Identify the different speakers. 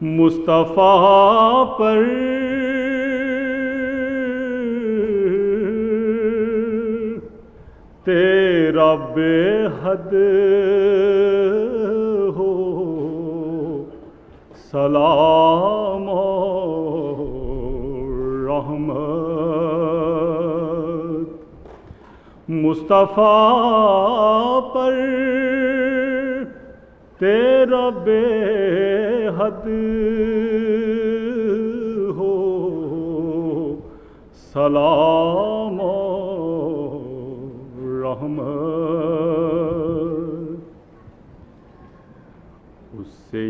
Speaker 1: مصطفیٰ پر تیرا بے حد ہو سلام و رحمت، مصطفیٰ پر تیرا بے حد ہو سلام و رحمت، اس سے